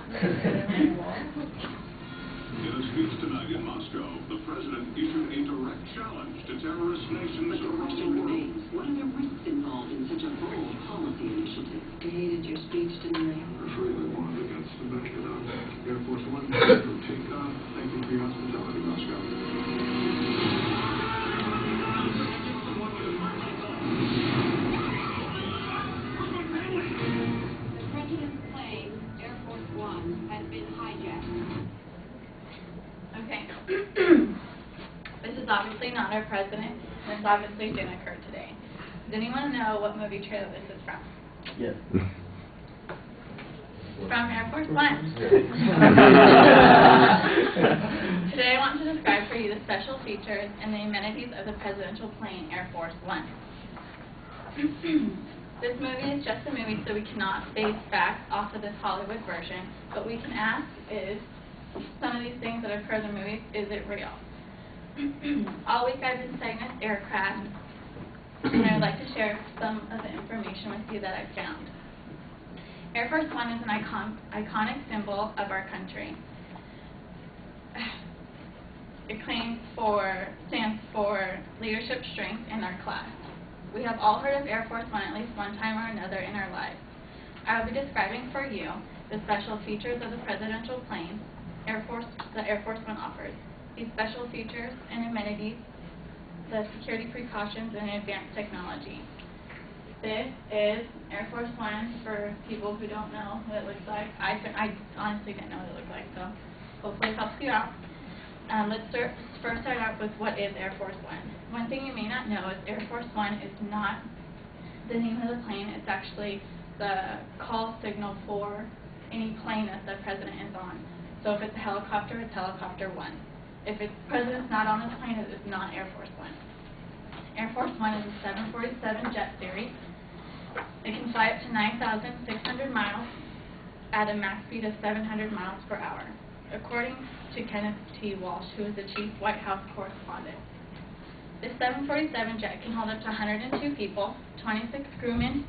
In a speech tonight in Moscow, the president issued a direct challenge to terrorist nations around the world. What are the risks involved in such a bold policy initiative? I hated your speech tonight. I'm afraid I wanted against the back it up. Air Force One, take off. Thank you for your hospitality, Moscow. The president's plane, Air Force One, has been hijacked. Okay. This is obviously not our president. This obviously didn't occur today. Does anyone know what movie trailer this is from? Yes. From Air Force One. Today I want to describe for you the special features and the amenities of the presidential plane Air Force One. This movie is just a movie, so we cannot base facts off of this Hollywood version. What we can ask is, some of these things that occur in the movie, is it real? All week I've been studying this aircraft, and I would like to share some of the information with you that I found. Air Force One is an iconic symbol of our country. It stands for leadership strength in our class. We have all heard of Air Force One at least one time or another in our lives. I will be describing for you the special features of the presidential plane the Air Force One offers. These special features and amenities, the security precautions, and advanced technology. This is Air Force One for people who don't know what it looks like. I honestly didn't know what it looked like, so hopefully it helps you out. Let's first start out with what is Air Force One. One thing you may not know is Air Force One is not the name of the plane. It's actually the call signal for any plane that the president is on. So if it's a helicopter, it's Helicopter One. If the president's not on this plane, it is not Air Force One. Air Force One is a 747 jet series. It can fly up to 9,600 miles at a max speed of 700 miles per hour, according to Kenneth T. Walsh, who is the chief White House correspondent. This 747 jet can hold up to 102 people, 26 crewmen,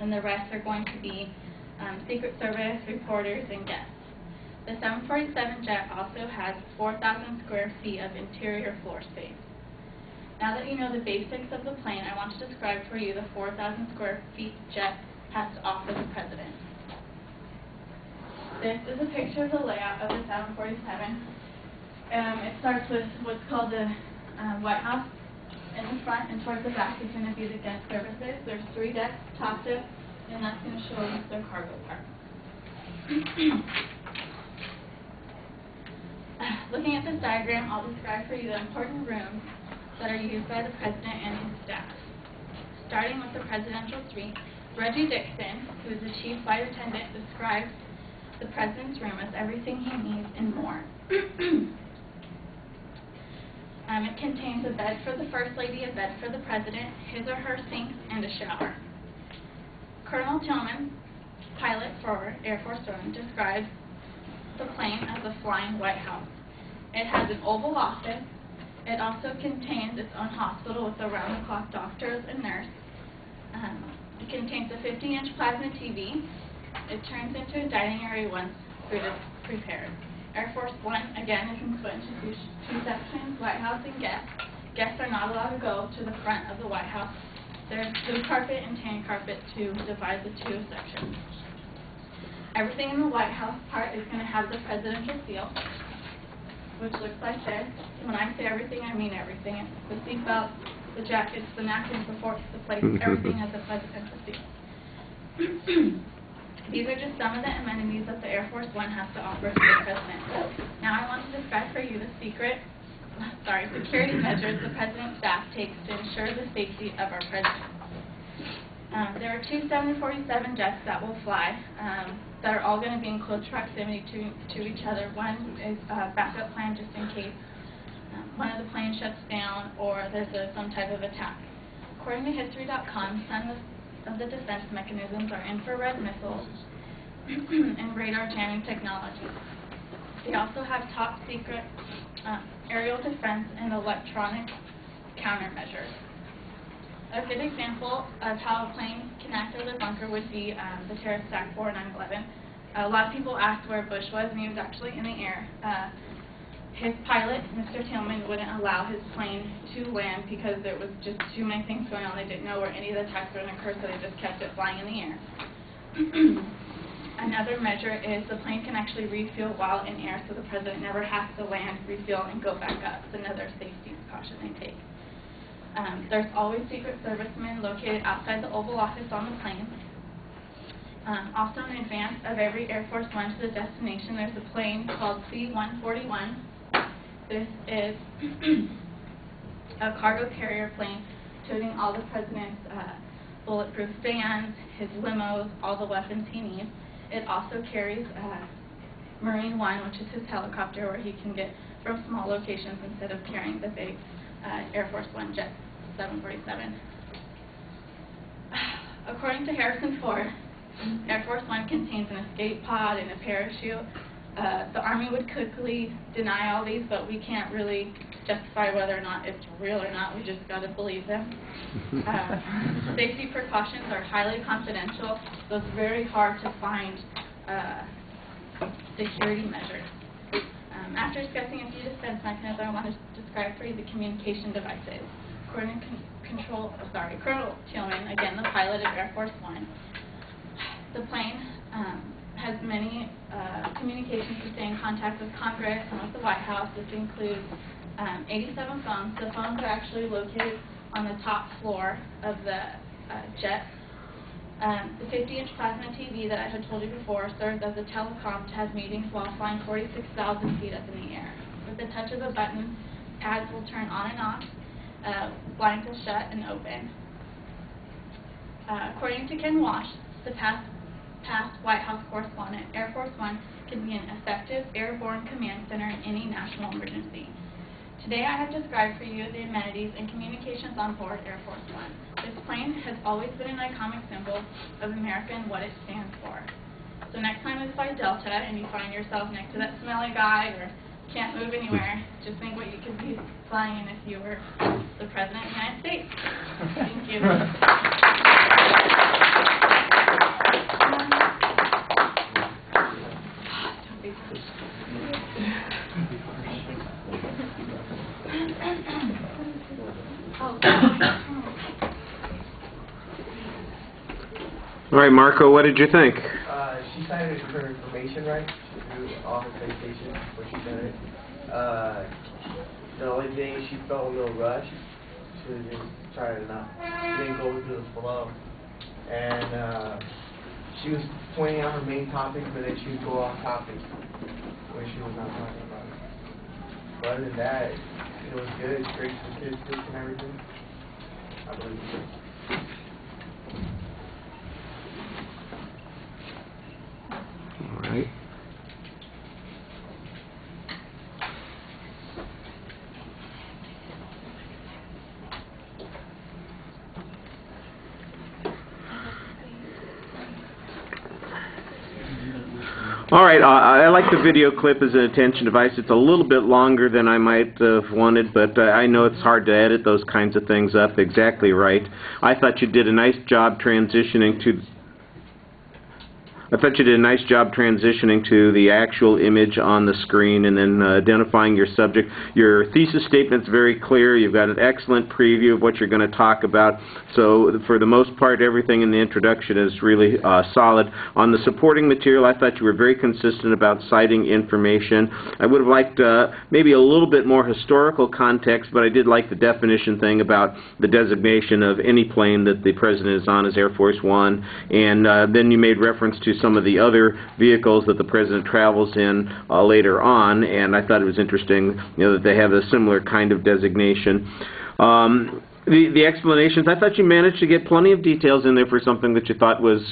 and the rest are going to be Secret Service, reporters, and guests. The 747 jet also has 4,000 square feet of interior floor space. Now that you know the basics of the plane, I want to describe for you the 4,000 square feet jet has to offer the president. This is a picture of the layout of the 747. It starts with what's called the White House. In the front and towards the back is going to be the guest services. There's 3 decks, top deck, and that's going to show you their cargo part. Looking at this diagram, I'll describe for you the important rooms that are used by the president and his staff. Starting with the presidential suite, Reggie Dixon, who is the chief flight attendant, describes the president's room as everything he needs and more. It contains a bed for the First Lady, a bed for the President, his or her sink, and a shower. Colonel Tillman, pilot for Air Force One, describes the plane as a flying White House. It has an Oval Office. It also contains its own hospital with around-the-clock doctors and nurses. It contains a 50-inch plasma TV. It turns into a dining area once food is prepared. Air Force One, again, is split into two sections, White House and guests. Guests are not allowed to go to the front of the White House. There's blue carpet and tan carpet to divide the two sections. Everything in the White House part is going to have the presidential seal, which looks like this. When I say everything, I mean everything. It's the seatbelt, the jackets, the napkins, the forks, the plates, everything has the presidential seal. These are just some of the amenities that the Air Force One has to offer to the president. Now I want to describe for you the security measures the president's staff takes to ensure the safety of our president. There are 2 747 jets that will fly that are all going to be in close proximity to each other. One is a backup plan just in case one of the planes shuts down or there's some type of attack. According to History.com, some of the defense mechanisms are infrared missiles and radar jamming technology. They also have top secret aerial defense and electronic countermeasures. A good example of how a plane can act as a bunker would be the terrorist attack for 9/11. A lot of people asked where Bush was, and he was actually in the air. His pilot, Mr. Tillman, wouldn't allow his plane to land because there was just too many things going on. They didn't know where any of the attacks were going to occur, so they just kept it flying in the air. Another measure is the plane can actually refuel while in air, so the president never has to land, refuel, and go back up. It's another safety precaution they take. There's always Secret Servicemen located outside the Oval Office on the plane. Also, in advance of every Air Force One to the destination, there's a plane called C-141. This is a cargo carrier plane toting all the president's bulletproof vans, his limos, all the weapons he needs. It also carries Marine One, which is his helicopter, where he can get from small locations instead of carrying the big Air Force One jet 747. According to Harrison Ford, Air Force One contains an escape pod and a parachute. The Army would quickly deny all these, but we can't really justify whether or not it's real or not. We just got to believe them. Safety precautions are highly confidential, so it's very hard to find security measures. After discussing a few defense mechanisms, I want to describe for you the communication devices. According to Colonel Tillman, again the pilot of Air Force One, the plane has many communications to stay in contact with Congress and with the White House. This includes 87 phones. The phones are actually located on the top floor of the jet. The 50-inch plasma TV that I had told you before serves as a telecom to have meetings while flying 46,000 feet up in the air. With the touch of a button, pads will turn on and off, blinds will shut and open. According to Ken Walsh, the past White House correspondent, Air Force One can be an effective airborne command center in any national emergency. Today I have described for you the amenities and communications on board Air Force One. This plane has always been an iconic symbol of America and what it stands for. So next time you fly Delta and you find yourself next to that smelly guy or can't move anywhere, just think what you could be flying in if you were the President of the United States. Thank you. All right, Marco, what did you think? She cited her information right. She threw all her citations before she said it. The only thing, she felt a little rushed. She was just trying to she didn't go through the flow. And she was pointing out her main topic, but then she would go off topic where she was not talking about it. But other than that, it was good. Great statistics and everything. I believe it. All right. All right, I like the video clip as an attention device. It's a little bit longer than I might have wanted, but I know it's hard to edit those kinds of things up. Exactly right. I thought you did a nice job transitioning to the actual image on the screen and then identifying your subject. Your thesis statement's very clear. You've got an excellent preview of what you're going to talk about. So for the most part, everything in the introduction is really solid. On the supporting material, I thought you were very consistent about citing information. I would have liked maybe a little bit more historical context, but I did like the definition thing about the designation of any plane that the President is on as Air Force One. And then you made reference to some of the other vehicles that the President travels in later on, and I thought it was interesting, that they have a similar kind of designation. The explanations, I thought you managed to get plenty of details in there for something that you thought was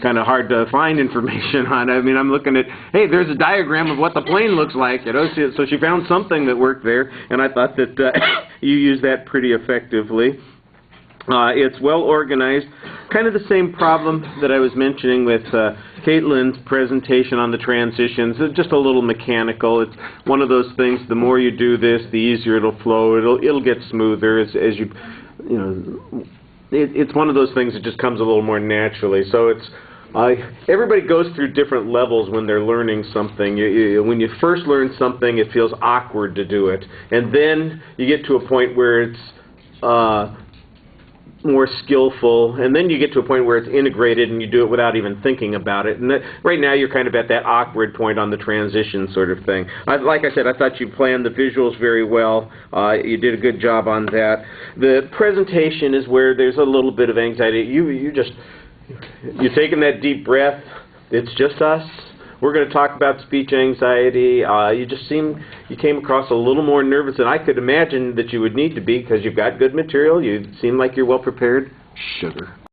kind of hard to find information on. I mean, I'm looking at, hey, there's a diagram of what the plane looks like, so she found something that worked there, and I thought that you used that pretty effectively. It's well organized. Kind of the same problem that I was mentioning with Caitlin's presentation on the transitions. It's just a little mechanical. It's one of those things, the more you do this, the easier it'll flow. It'll get smoother as it's one of those things that just comes a little more naturally. So it's Everybody goes through different levels when they're learning something. When you first learn something, it feels awkward to do it. And then you get to a point where it's more skillful, and then you get to a point where it's integrated and you do it without even thinking about it. And right now you're kind of at that awkward point on the transition sort of thing. Like I said, I thought you planned the visuals very well. You did a good job on that. The presentation is where there's a little bit of anxiety. You're taking that deep breath. It's just us. We're going to talk about speech anxiety. You came across a little more nervous than I could imagine that you would need to be, because you've got good material. You seem like you're well prepared. Sugar.